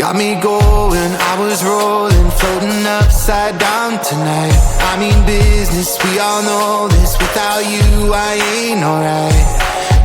Got me going, I was rolling, floating upside down tonight. I mean business, we all know this. Without you, I ain't alright.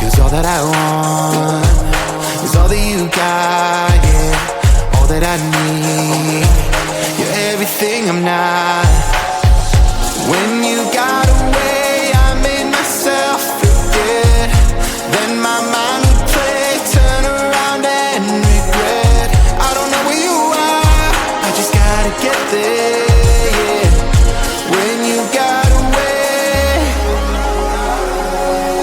Cause all that I want is all that you got, yeah. All that I need, you're everything I'm not. When you got away, I made myself forget. Then my mind would play, turn around and regret. I don't know where you are, I just gotta get there, yeah. When you got away,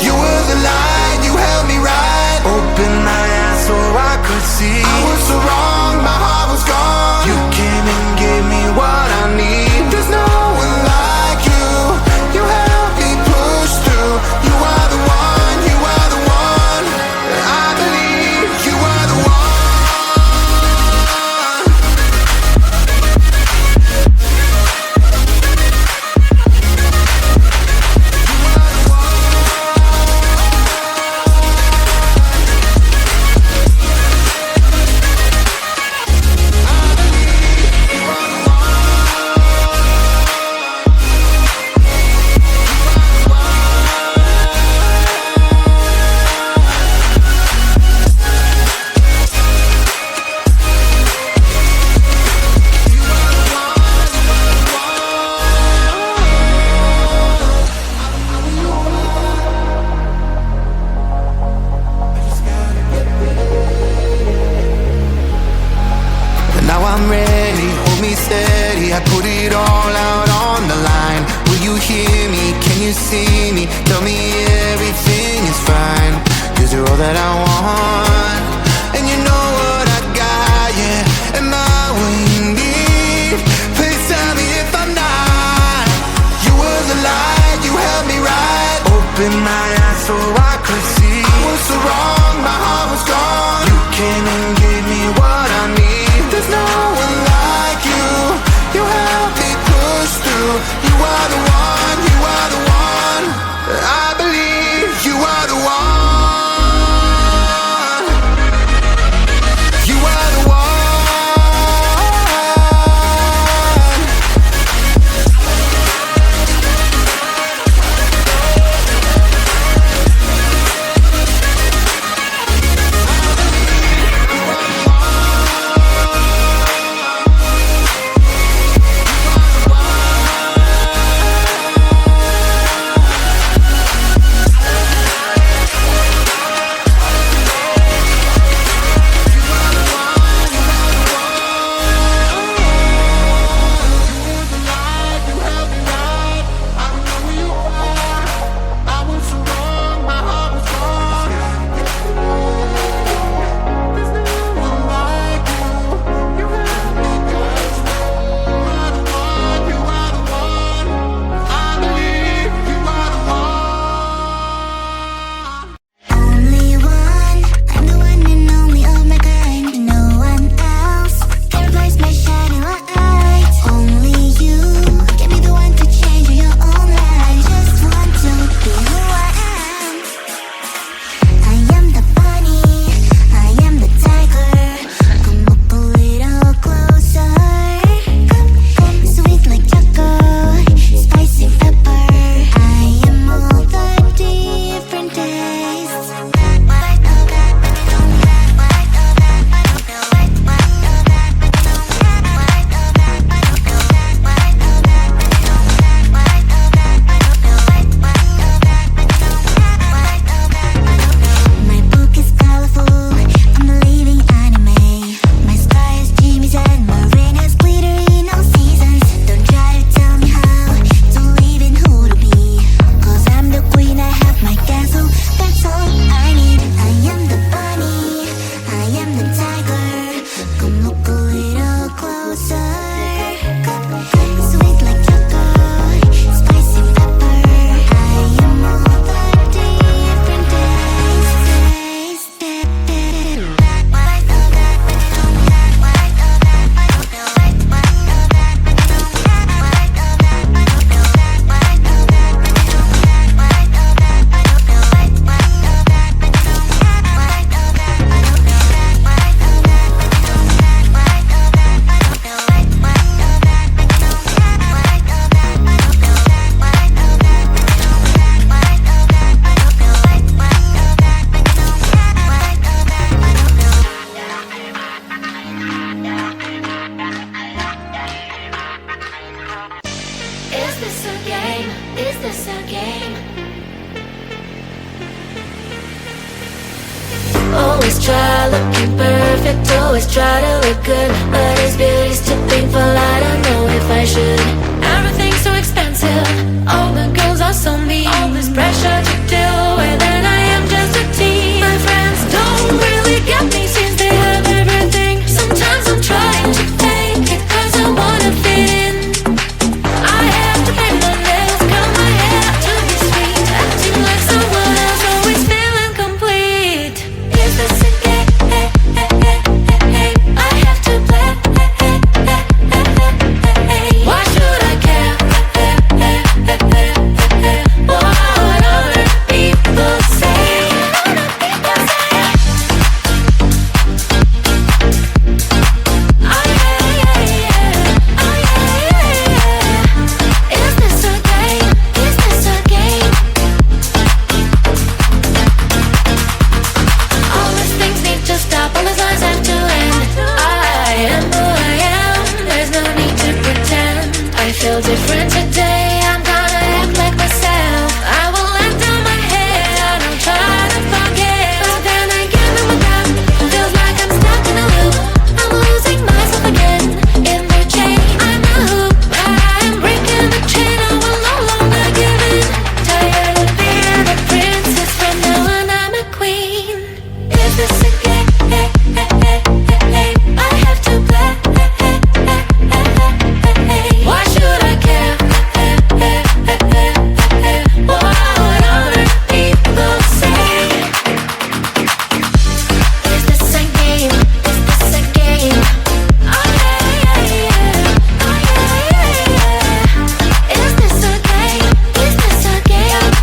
you were the light, you held me right. Open my eyes so I could see. I was so wrong, my heart was gone. You came and gave me what I need. There's no one like you, you helped me push through. You are the one, you are the one. I believe you are the one. Now I'm ready, hold me steady. I put it all out on the line. Will you hear me? Can you see me? Tell me everything is fine. Cause you're all that I want, and you know what I got, yeah. Am I what you need? Please tell me if I'm not. You were the light, you held me right. Open my eyes so I could see. I was so wrong, my heart was gone. You came and gave me what I need. There's no one like you, you help me push through. You are the one, you are the one. I believe you are the one. You are the one. a game? Is this a game? Always try looking perfect, always try to look good, but is beauty's too painful? I don't know if I should. Everything's so expensive, all the girls are so mean, all this pressure to deal with, and I am just a teen. My friends don't really get me since they have everything. Sometimes I'm trying to fake it cause I wanna fit in. I have to paint my nails, curl my hair to be sweet, acting like someone else, always feeling complete. Is this a game? I have to play. Why should I care? What other people say? Is this a game? Is this a game? All these things need to stop, all these lies have to end. I am who I am, there's no need to pretend. I feel different today, I'm gonna act like myself. I will let down my head, I don't try to forget. But then again, I'm down, feels like I'm stuck in a loop. I'm losing myself again, in the chain. I'm a hoop, but I am breaking the chain. I will no longer give in. Tired of being a princess, from now on I'm a queen. Is this a game? I have to play. Why should I care? What other people say? Is this a game? Is this a game? Oh yeah, yeah, yeah. Oh yeah, yeah, yeah. Is this a game? Is this a game?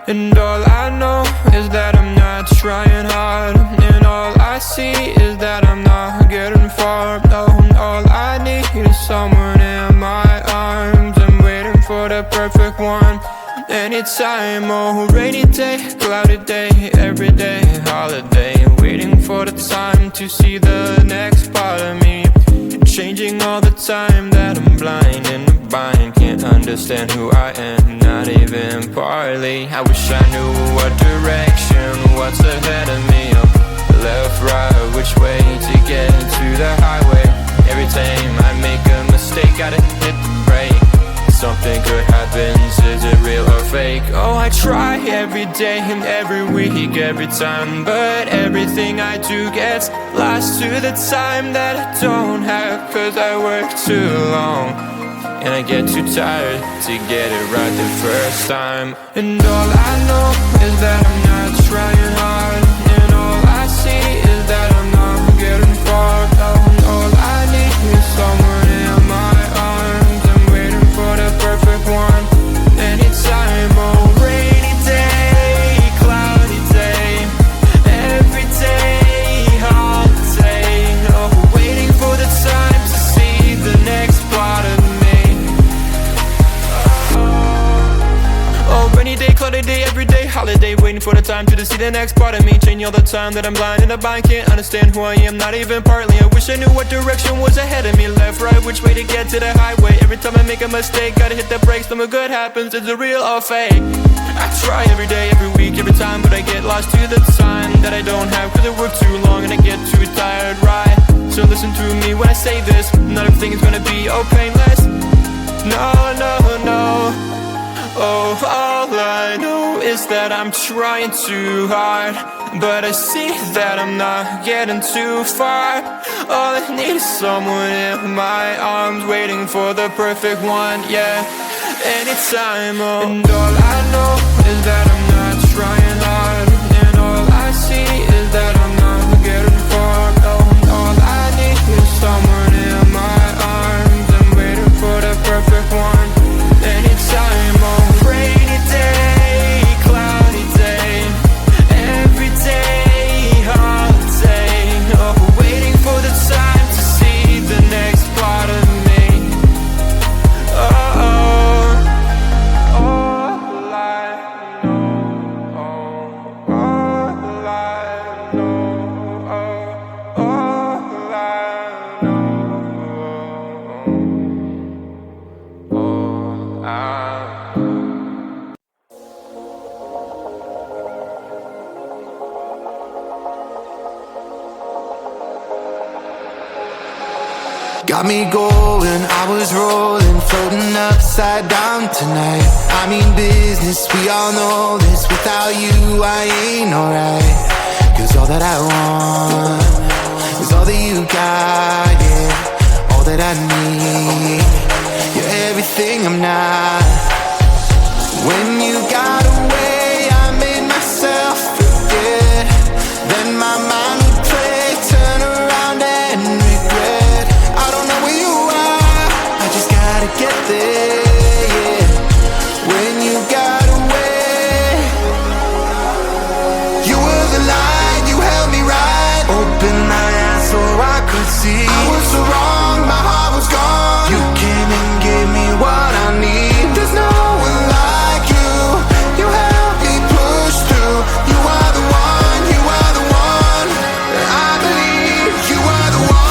And all I know is that I'm not trying hard, and all I see is that I'm not getting far. No, all I need is someone in my arms. I'm waiting for the perfect one. Anytime, oh, rainy day, cloudy day, every day, holiday. Waiting for the time to see the next part of me. Changing all the time, that I'm blind in a bind. Can't understand who I am, not even partly. I wish I knew what direction, what's ahead of me. Left, right, which way to get to the highway. Every time I make a mistake, gotta hit the brake. Something good happens, is it real or fake? Oh, I try every day and every week, every time, but everything I do gets lost to the time that I don't have. Cause I work too long, and I get too tired to get it right the first time. And all I know is that I'm not trying hard, and all I see is that I'm not getting far. All I need is someone in my arms. I'm waiting for the perfect one. Anytime, oh, rainy day, cloudy day, every day, holiday. Oh, waiting for the time to see the next part of me. Oh, rainy day, cloudy day, every day, holiday. Waiting for the time to see the next part of me. Changing all the time that I'm blind in a bind. Can't understand who I am, not even partly. I wish I knew what direction was ahead of me. Left, right, which way to get to the highway. Every time I make a mistake, gotta hit the brakes. Something good happens, is it real or fake? I try every day, every week, every time, but I get lost to the time that I don't have. Cause I work too long and I get too tired, right? So listen to me when I say this, not everything is gonna be oh painless. No, no, no. Oh, all I know is that I'm trying too hard, but I see that I'm not getting too far. All I need is someone in my arms, waiting for the perfect one, yeah. Anytime, oh. And all I know is that I'm not trying hard, and all I see is that I'm not getting far. All I need is someone in my arms. I'm waiting for the perfect one. Anytime, oh. Rainy day, cloudy day, every day, holiday. Oh, waiting for the time to see the next got me going, I was rolling, floating upside down tonight. I mean business, we all know this. Without you, I ain't alright. Cause all that I want is all that you got, yeah. All that I need, you're everything I'm not. When you got away, I made myself forget. Then my mind would play, turn around and regret. I don't know where you are, I just gotta get there, yeah. When you got away, you were the light, you held me right. Open my eyes so I could see. I was so wrong, my heart was gone. You came and gave me what I need. There's no one like you, you helped me push through. You are the one, you are the one. I believe you are the one.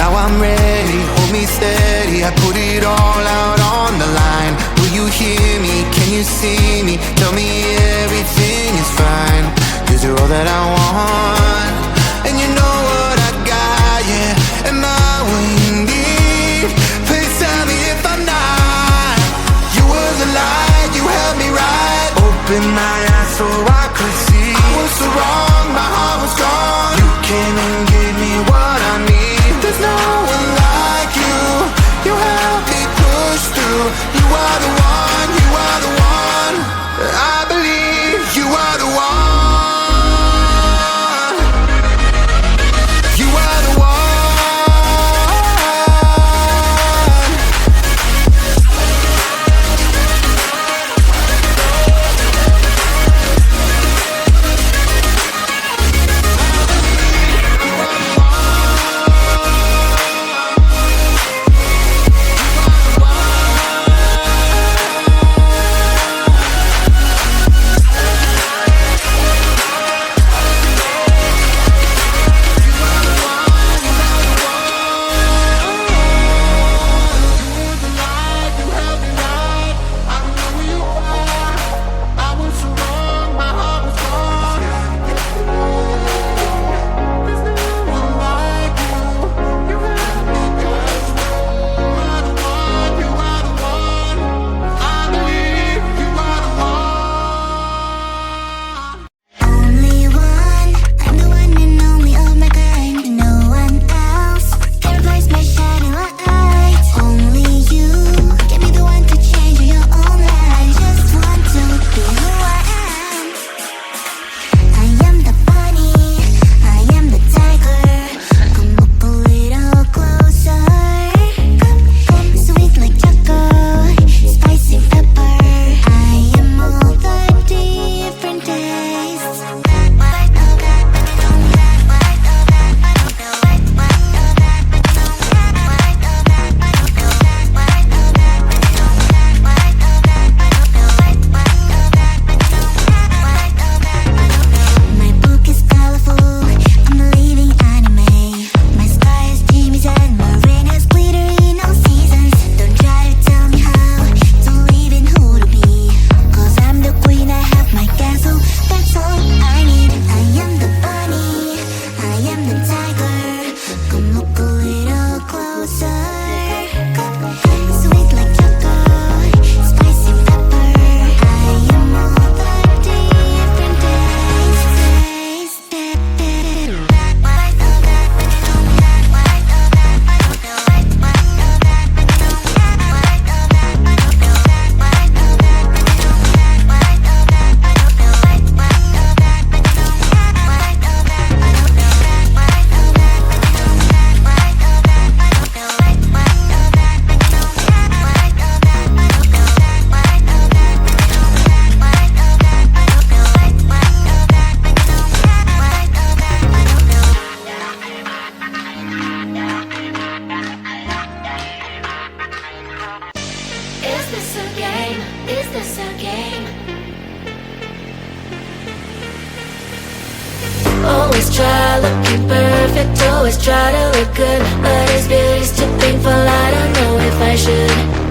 Now I'm ready, hold me steady. I put it all out on the line. Will you hear me? Can you see me? Tell me everything is fine. Cause you're all that I want. And you know what I got, yeah. Am I what you need? Please tell me if I'm not. You were the light, you held me right. Open my eyes so I could see. I was so wrong, my heart was gone. You came and gave me what I need. There's no one like you, you help me push through. You are the one, you are the one. I believe you are the one. You are the one. looking perfect, always try to look good, but his beauty's too painful, I don't know if I should.